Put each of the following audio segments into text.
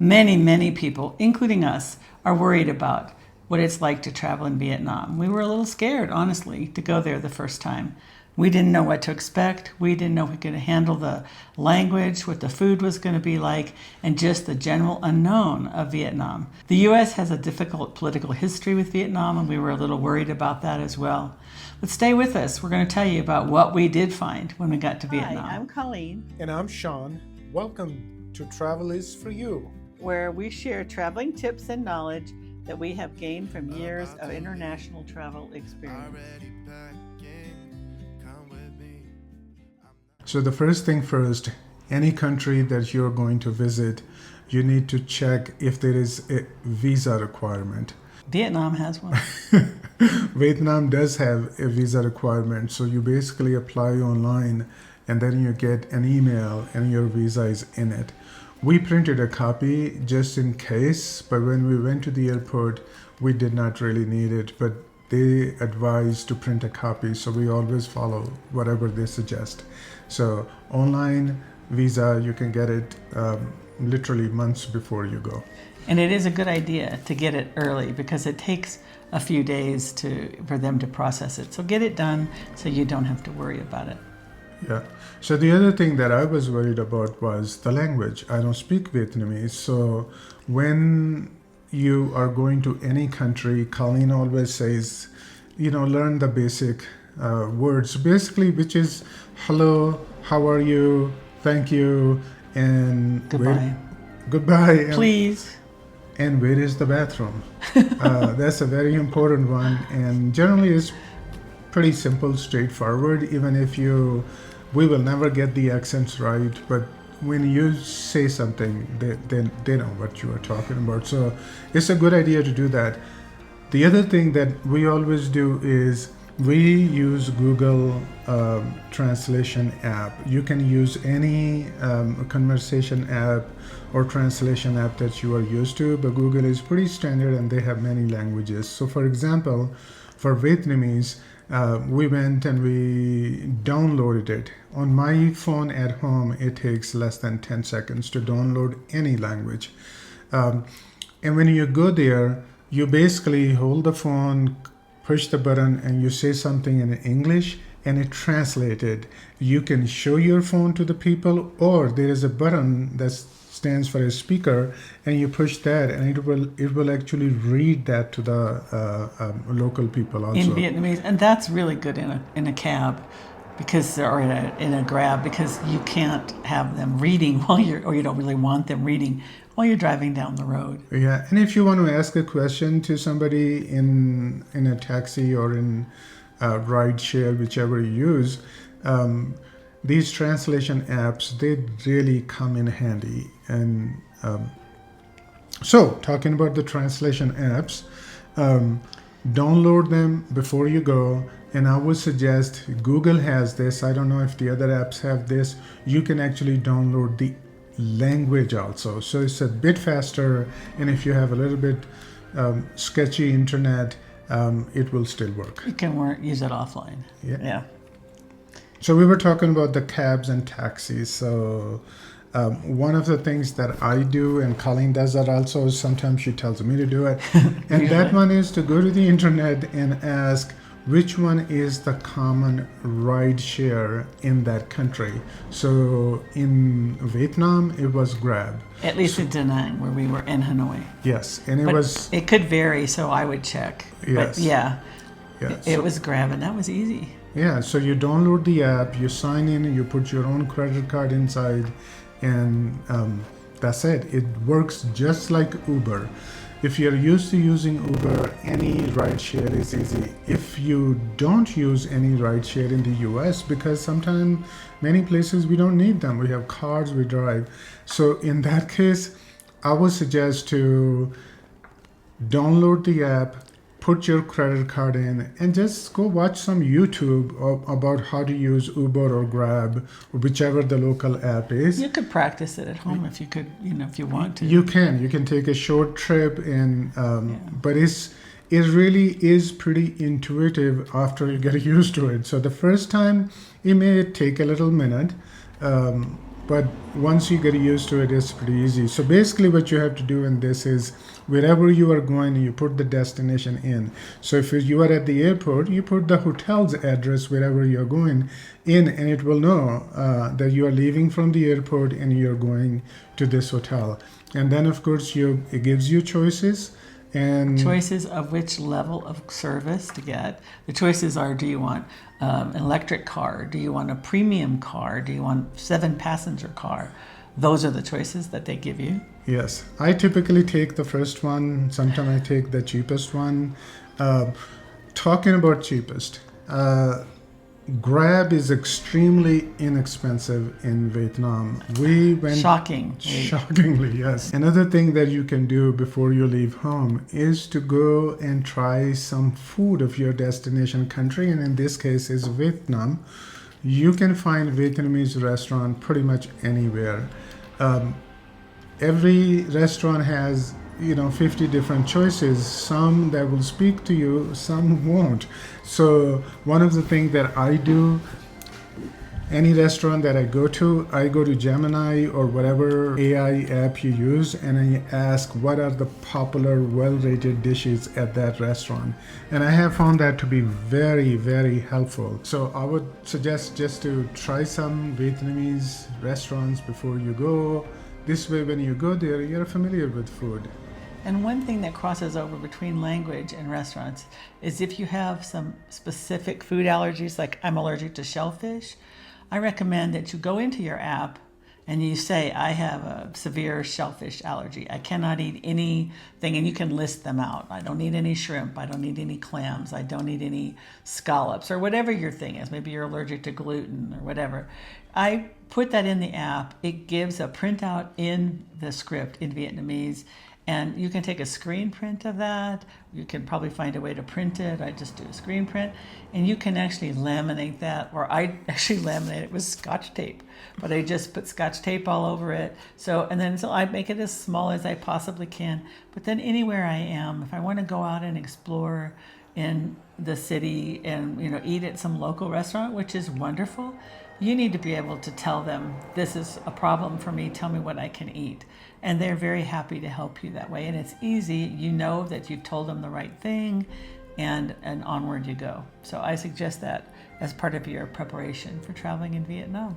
Many people, including us, are worried about what it's like to travel in Vietnam. We were a little scared, honestly, to go there the first time. We didn't know what to expect. We didn't know if we could handle the language, what the food was going to be like, and just the general unknown of Vietnam. The U.S. has a difficult political history with Vietnam, and we were a little worried about that as well. But stay with us. We're going to tell you about what we did find when we got to Vietnam. Hi, I'm Colleen. And I'm Sean. Welcome to Travel is for You, where we share traveling tips and knowledge that we have gained from years of international travel experience. So the first thing first, any country that you're going to visit, you need to check if there is a visa requirement. Vietnam has one. Vietnam does have a visa requirement, so you basically apply online and then you get an email and your visa is in it. We printed a copy just in case, but when we went to the airport, we did not really need it, but they advised to print a copy, so we always follow whatever they suggest. So online visa, you can get it literally months before you go. And it is a good idea to get it early because it takes a few days for them to process it. So get it done so you don't have to worry about it. Yeah. So the other thing that I was worried about was the language. I don't speak Vietnamese. So when you are going to any country, Colleen always says, learn the basic words, basically, which is hello, how are you, thank you, and goodbye. Goodbye. Please. And where is the bathroom? That's a very important one. And generally it's pretty simple, straightforward, even if we will never get the accents right, but when you say something, they know what you are talking about. So it's a good idea to do that. The other thing that we always do is we use Google Translation app. You can use any conversation app or translation app that you are used to, but Google is pretty standard and they have many languages. So for example, for Vietnamese, we went and we downloaded it. On my phone at home, it takes less than 10 seconds to download any language. And when you go there, you basically hold the phone, push the button, and you say something in English, and it translated. You can show your phone to the people, or there is a button that stands for a speaker, and you push that, and it will actually read that to the local people also. In Vietnamese, and that's really good in a cab, or in a Grab, because you can't have them reading or you don't really want them reading while you're driving down the road. Yeah, and if you want to ask a question to somebody in a taxi or in ride share, whichever you use, these translation apps, they really come in handy. And so talking about the translation apps, download them before you go. And I would suggest Google has this. I don't know if the other apps have this. You can actually download the language also. So it's a bit faster. And if you have a little bit sketchy internet, it will still work. You can use it offline. Yeah. So we were talking about the cabs and taxis. So one of the things that I do, and Colleen does that also, sometimes she tells me to do it. And that one is to go to the internet and ask which one is the common ride share in that country. So in Vietnam, it was Grab. At least in Da Nang, where we were in Hanoi. Yes, and it could vary, so I would check. Yes. But yeah, yes. It was Grab, and that was easy. Yeah, so you download the app, you sign in, you put your own credit card inside, and that's it. It works just like Uber. If you're used to using Uber, any ride share is easy. If you don't use any ride share in the US, because sometimes many places we don't need them. We have cars, we drive. So in that case, I would suggest to download the app, put your credit card in, and just go watch some YouTube about how to use Uber or Grab, or whichever the local app is. You could practice it at home if you want to. You can take a short trip, and but it really is pretty intuitive after you get used to it. So the first time it may take a little minute, but once you get used to it, it's pretty easy. So basically what you have to do in this is wherever you are going, you put the destination in. So if you are at the airport, you put the hotel's address wherever you're going in, and it will know that you are leaving from the airport and you're going to this hotel. And then of course it gives you choices. And Choices of which level of service to get. The choices are: do you want an electric car? Do you want a premium car? Do you want 7-passenger car? Those are the choices that they give you. yes, I typically take the first one. Sometimes I take the cheapest one. Talking about cheapest, Grab is extremely inexpensive in Vietnam. We went Shocking. shockingly, yes. Another thing that you can do before you leave home is to go and try some food of your destination country, and in this case is Vietnam. You can find Vietnamese restaurant pretty much anywhere. Every restaurant has 50 different choices, some that will speak to you, some won't. So one of the things that I do, any restaurant that I go to Gemini or whatever AI app you use, and I ask what are the popular well-rated dishes at that restaurant. And I have found that to be very, very helpful. So I would suggest just to try some Vietnamese restaurants before you go. This way, when you go there, you're familiar with food. And one thing that crosses over between language and restaurants is if you have some specific food allergies, like I'm allergic to shellfish, I recommend that you go into your app and you say, I have a severe shellfish allergy. I cannot eat anything, and you can list them out. I don't eat any shrimp. I don't eat any clams. I don't eat any scallops, or whatever your thing is. Maybe you're allergic to gluten or whatever. I put that in the app. It gives a printout in the script in Vietnamese, and you can take a screen print of that. You can probably find a way to print it. I just do a screen print, and you can actually laminate that, or I actually laminate it with Scotch tape, but I just put Scotch tape all over it. So I make it as small as I possibly can. But then anywhere I am, if I want to go out and explore in the city and eat at some local restaurant, which is wonderful, you need to be able to tell them, this is a problem for me, tell me what I can eat. And they're very happy to help you that way. And it's easy, you know that you've told them the right thing, and onward you go. So I suggest that as part of your preparation for traveling in Vietnam.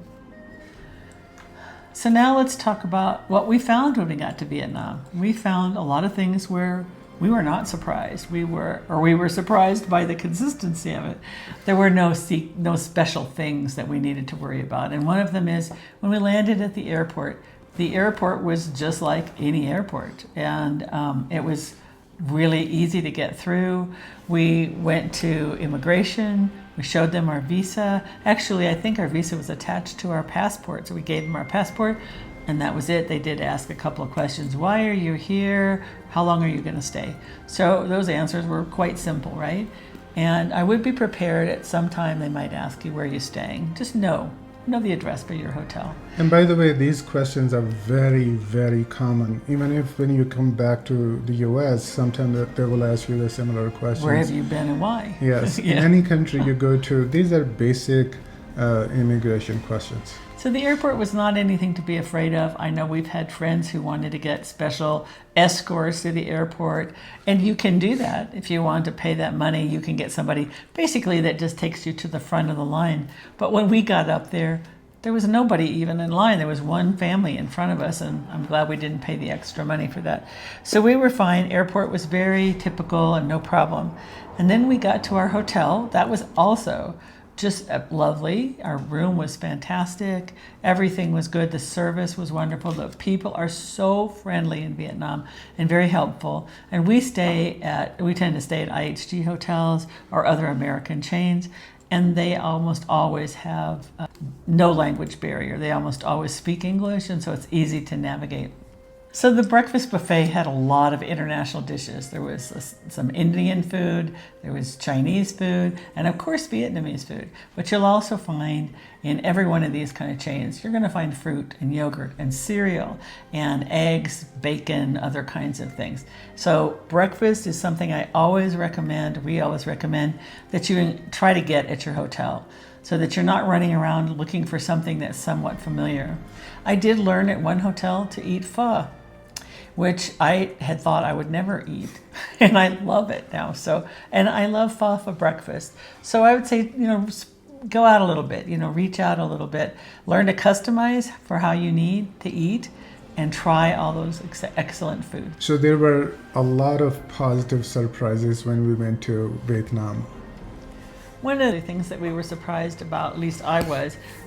So now let's talk about what we found when we got to Vietnam. We found a lot of things where we were not surprised. We were surprised by the consistency of it. There were no special things that we needed to worry about. And one of them is when we landed at the airport was just like any airport. And it was really easy to get through. We went to immigration. We showed them our visa. Actually, I think our visa was attached to our passport. So we gave them our passport, and that was it. They did ask a couple of questions. Why are you here? How long are you going to stay? So those answers were quite simple, right? And I would be prepared at some time they might ask you where you're staying. Just know the address for your hotel. And by the way, these questions are very, very common. Even if when you come back to the US, sometimes they will ask you the similar questions. Where have you been and why? Yes, Yeah. in any country you go to, these are basic immigration questions. So the airport was not anything to be afraid of. I know we've had friends who wanted to get special escorts to the airport, and you can do that. If you want to pay that money, you can get somebody basically that just takes you to the front of the line. But when we got up there was nobody even in line. There was one family in front of us, and I'm glad we didn't pay the extra money for that. So we were fine. Airport was very typical and no problem. And then we got to our hotel. That was also just lovely. Our room was fantastic. Everything was good. The service was wonderful. The people are so friendly in Vietnam and very helpful. And we tend to stay at IHG hotels or other American chains, and they almost always have no language barrier. They almost always speak English, and so it's easy to navigate. So the breakfast buffet had a lot of international dishes. There was some Indian food, there was Chinese food, and of course Vietnamese food. But you'll also find in every one of these kind of chains, you're going to find fruit and yogurt and cereal and eggs, bacon, other kinds of things. So breakfast is something we always recommend that you try to get at your hotel. so that you're not running around looking for something that's somewhat familiar. I did learn at one hotel to eat pho, which I had thought I would never eat, and I love it now. So, and I love pho for breakfast. So I would say, go out a little bit, reach out a little bit, learn to customize for how you need to eat, and try all those excellent food. So there were a lot of positive surprises when we went to Vietnam. One of the things that we were surprised about, at least I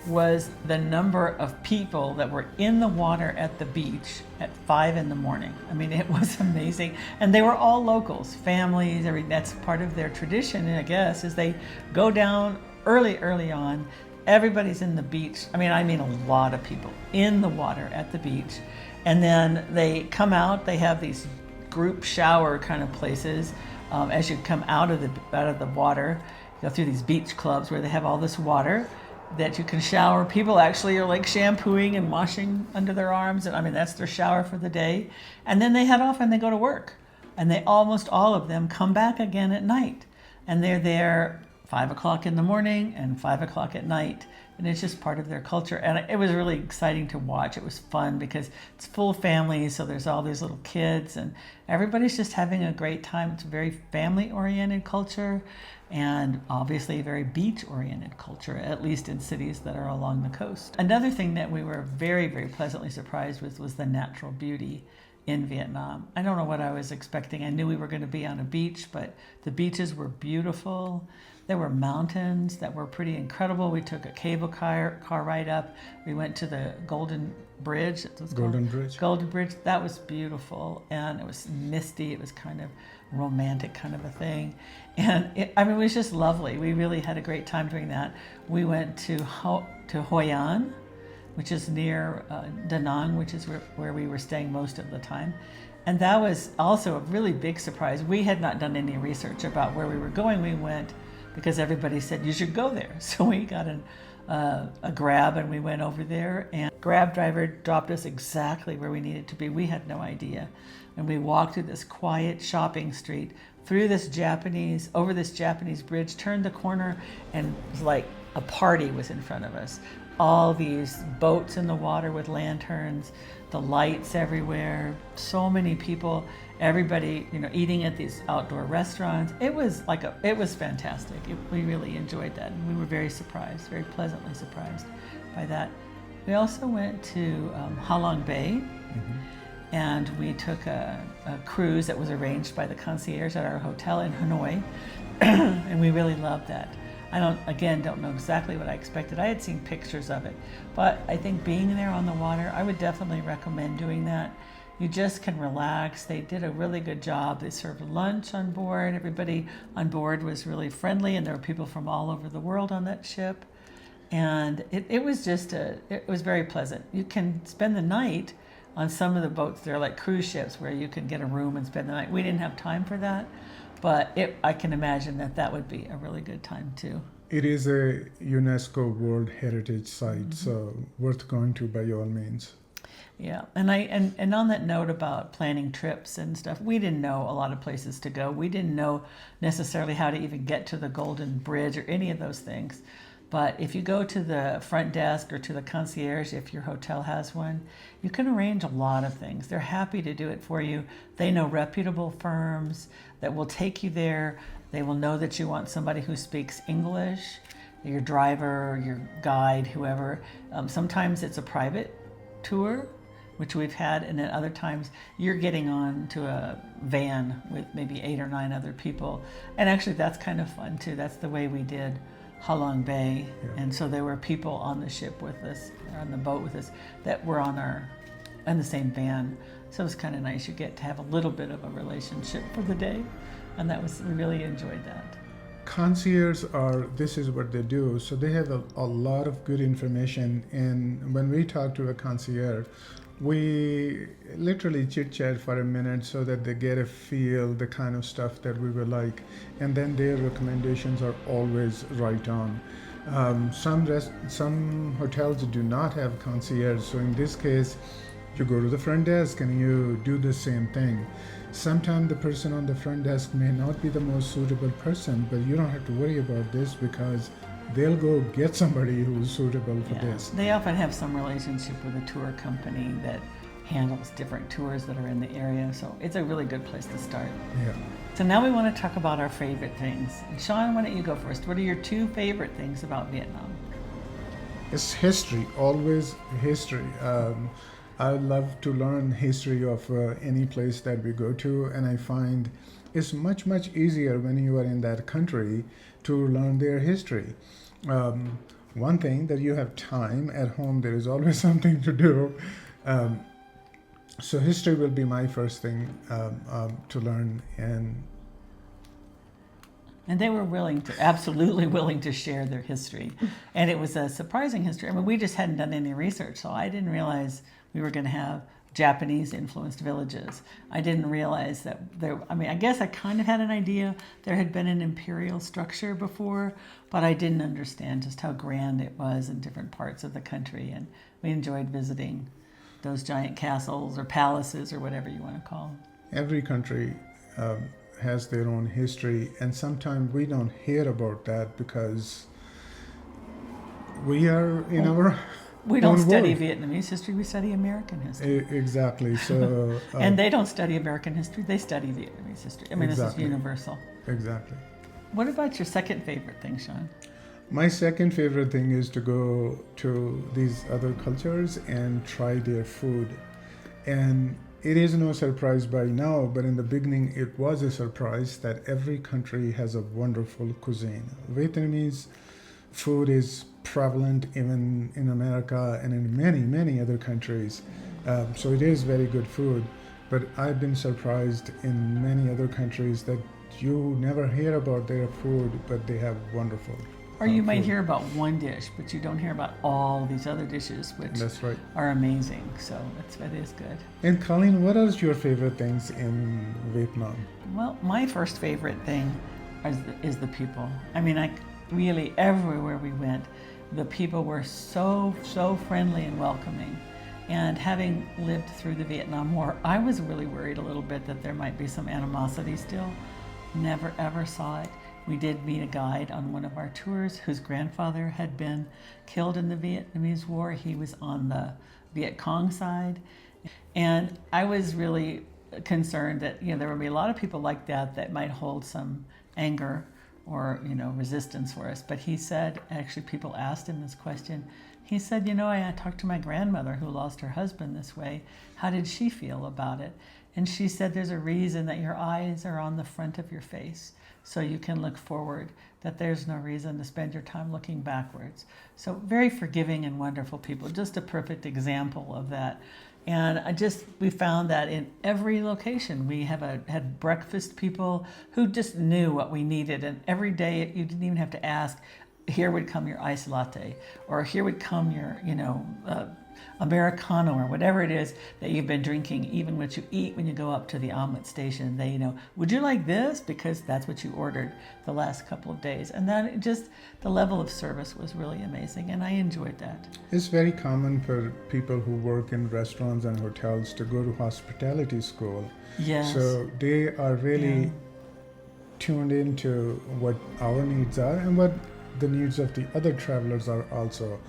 was the number of people that were in the water at the beach at 5 in the morning. I mean, it was amazing. And they were all locals, families, that's part of their tradition, I guess, is they go down early on. Everybody's in the beach. I mean a lot of people in the water at the beach. And then they come out, they have these group shower kind of places as you come out of the water. Go through these beach clubs where they have all this water that you can shower. People actually are like shampooing and washing under their arms. And that's their shower for the day. And then they head off and they go to work. And they almost all of them come back again at night. And they're there 5 o'clock in the morning and 5 o'clock at night. And it's just part of their culture. And it was really exciting to watch. It was fun because it's full families. So there's all these little kids and everybody's just having a great time. It's a very family-oriented culture and obviously a very beach-oriented culture, at least in cities that are along the coast. Another thing that we were very, very pleasantly surprised with was the natural beauty in Vietnam. I don't know what I was expecting. I knew we were going to be on a beach, but the beaches were beautiful. There were mountains that were pretty incredible. We took a cable car ride up. We went to the Golden Bridge. Golden Bridge. Golden Bridge. That was beautiful, and it was misty. It was kind of romantic kind of a thing. And it was just lovely. We really had a great time doing that. We went to Hoi An, which is near Da Nang, which is where we were staying most of the time. And that was also a really big surprise. We had not done any research about where we were going. We went because everybody said, you should go there. So we got a Grab and we went over there, and Grab driver dropped us exactly where we needed to be. We had no idea. And we walked through this quiet shopping street, over this Japanese bridge, turned the corner, and it was like a party was in front of us. All these boats in the water with lanterns, the lights everywhere, so many people, everybody, eating at these outdoor restaurants. It was fantastic. We really enjoyed that. And we were very surprised, very pleasantly surprised by that. We also went to Halong Bay. Mm-hmm. And we took a cruise that was arranged by the concierge at our hotel in Hanoi. And we really loved that. I don't know exactly what I expected. I had seen pictures of it, but I think being there on the water, I would definitely recommend doing that. You just can relax. They did a really good job. They served lunch on board. Everybody on board was really friendly, and there were people from all over the world on that ship. And it was very pleasant. You can spend the night on some of the boats. They're like cruise ships where you can get a room and spend the night. We didn't have time for that. But I can imagine that would be a really good time too. It is a UNESCO World Heritage Site, so worth going to by all means. Yeah, and on that note about planning trips and stuff, we didn't know a lot of places to go. We didn't know necessarily how to even get to the Golden Bridge or any of those things. But if you go to the front desk or to the concierge, if your hotel has one, you can arrange a lot of things. They're happy to do it for you. They know reputable firms that will take you there. They will know that you want somebody who speaks English, your driver, your guide, whoever. Sometimes it's a private tour, which we've had, and then other times you're getting on to a van with maybe 8 or 9 other people. And actually that's kind of fun too. That's the way we did Halong Bay. Yeah. And so there were people on the ship with us, on the boat with us, that were on the same van. So it was kind of nice. You get to have a little bit of a relationship for the day. And we really enjoyed that. Concierge this is what they do. So they have a lot of good information. And when we talk to a concierge, we literally chit chat for a minute so that they get a feel, the kind of stuff that we would like. And then their recommendations are always right on. Some hotels do not have concierge. So in this case, you go to the front desk and you do the same thing. Sometimes the person on the front desk may not be the most suitable person, but you don't have to worry about this because they'll go get somebody who's suitable for Yeah. this. They often have some relationship with a tour company that handles different tours that are in the area, so it's a really good place to start. Yeah. So now we want to talk about our favorite things. And Sean, why don't you go first? What are your 2 favorite things about Vietnam? It's history, always history. I love to learn history of any place that we go to, and I find it's much easier when you are in that country to learn their history. One thing that you have time at home, there is always something to do. So history will be my first thing to learn, And they were absolutely willing to share their history. And it was a surprising history. I mean, we just hadn't done any research, so I didn't realize we were going to have Japanese influenced villages. I didn't realize that I guess I kind of had an idea there had been an imperial structure before, but I didn't understand just how grand it was in different parts of the country. And we enjoyed visiting those giant castles or palaces or whatever you want to call them. every country has their own history, and sometimes we don't hear about that because we are in our We don't own study world. Vietnamese history, we study American history. Exactly. So And they don't study American history, they study Vietnamese history. I mean, this is Exactly. universal. exactly. What about your second favorite thing, Sean? My second favorite thing is to go to these other cultures and try their food. And it is no surprise by now, but in the beginning it was a surprise that every country has a wonderful cuisine. Vietnamese food is prevalent even in America and in many other countries. So it is very good food. But I've been surprised in many other countries that you never hear about their food, but they have wonderful. Or you might food. hear about one dish, but you don't hear about all these other dishes, which That's right. are amazing. So it is good. And Colleen, what are your favorite things in Vietnam? Well, my first favorite thing is the people. I mean, really everywhere we went, the people were so friendly and welcoming. And having lived through the Vietnam War, I was really worried a little bit that there might be some animosity still. Never ever saw it. We did meet a guide on one of our tours whose grandfather had been killed in the Vietnamese War. He was on the Viet Cong side. And I was really concerned that there would be a lot of people like that might hold some anger or resistance for us. But he said, actually people asked him this question. He said, I talked to my grandmother who lost her husband this way. How did she feel about it? And she said, there's a reason that your eyes are on the front of your face, so you can look forward, that there's no reason to spend your time looking backwards. So very forgiving and wonderful people, just a perfect example of that. And we found that in every location. We had breakfast people who just knew what we needed, and every day you didn't even have to ask, here would come your iced latte, or here would come your, Americano, or whatever it is that you've been drinking, even what you eat when you go up to the omelet station. They, would you like this? Because that's what you ordered the last couple of days. And then the level of service was really amazing, and I enjoyed that. It's very common for people who work in restaurants and hotels to go to hospitality school. Yes. So they are really tuned into what our needs are and what the needs of the other travelers are also.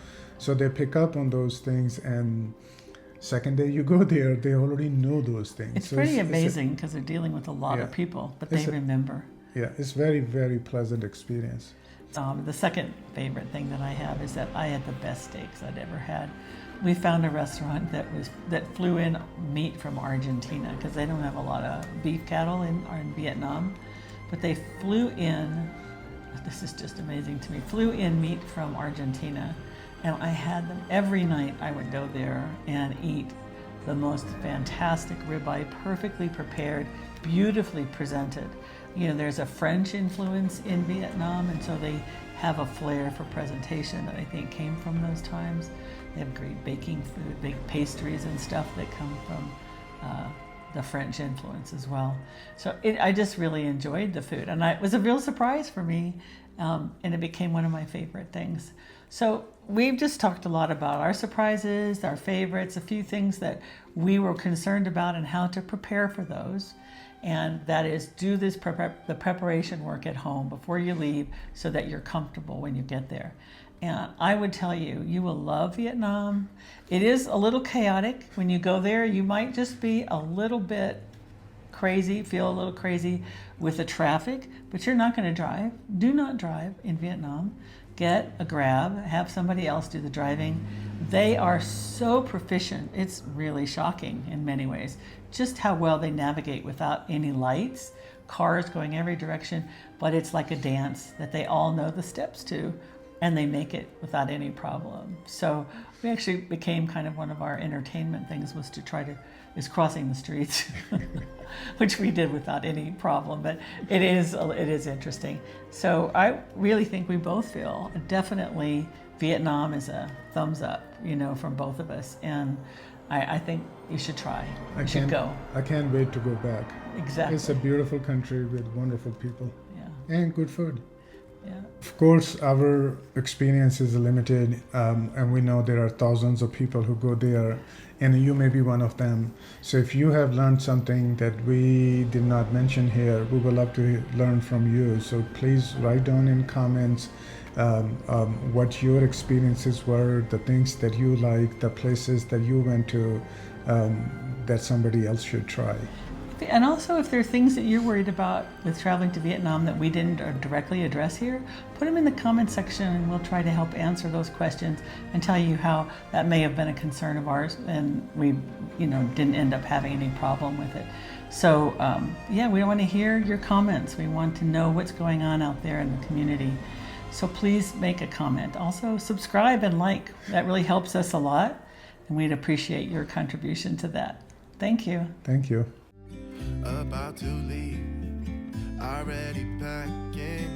So they pick up on those things, and second day you go there, they already know those things. It's So pretty amazing because they're dealing with a lot of Yeah. people, but they remember. it's very, very pleasant experience. The second favorite thing that I have is that I had the best steaks I'd ever had. We found a restaurant that flew in meat from Argentina because they don't have a lot of beef cattle in Vietnam, but they flew in. This is just amazing to me. Flew in meat from Argentina, and I had them every night. I would go there and eat the most fantastic ribeye, perfectly prepared, beautifully presented. There's a French influence in Vietnam, and so they have a flair for presentation that I think came from those times. They have great baking food, big pastries and stuff that come from the French influence as well. So I just really enjoyed the food, and it was a real surprise for me, and it became one of my favorite things. So we've just talked a lot about our surprises, our favorites, a few things that we were concerned about and how to prepare for those. And that is, do this the preparation work at home before you leave so that you're comfortable when you get there. And I would tell you, you will love Vietnam. It is a little chaotic. When you go there, you might just be a little bit crazy, feel a little crazy with the traffic, but you're not going to drive. Do not drive in Vietnam. Get a Grab, have somebody else do the driving. They are so proficient. It's really shocking in many ways, just how well they navigate without any lights, cars going every direction, but it's like a dance that they all know the steps to, and they make it without any problem. So we actually became kind of one of our entertainment things was crossing the streets, which we did without any problem, but it is interesting. So I really think we both feel definitely Vietnam is a thumbs up, from both of us. And I think you should try. You should go. I can't wait to go back. Exactly. It's a beautiful country with wonderful people. Yeah. And good food. Yeah. Of course, our experience is limited, and we know there are thousands of people who go there, and you may be one of them. So if you have learned something that we did not mention here, we would love to learn from you. So please write down in comments what your experiences were, the things that you like, the places that you went to that somebody else should try. And also, if there are things that you're worried about with traveling to Vietnam that we didn't directly address here, put them in the comment section and we'll try to help answer those questions and tell you how that may have been a concern of ours and we, didn't end up having any problem with it. So, we want to hear your comments. We want to know what's going on out there in the community. So please make a comment. Also, subscribe and like. That really helps us a lot, and we'd appreciate your contribution to that. Thank you. Thank you. About to leave, already packing.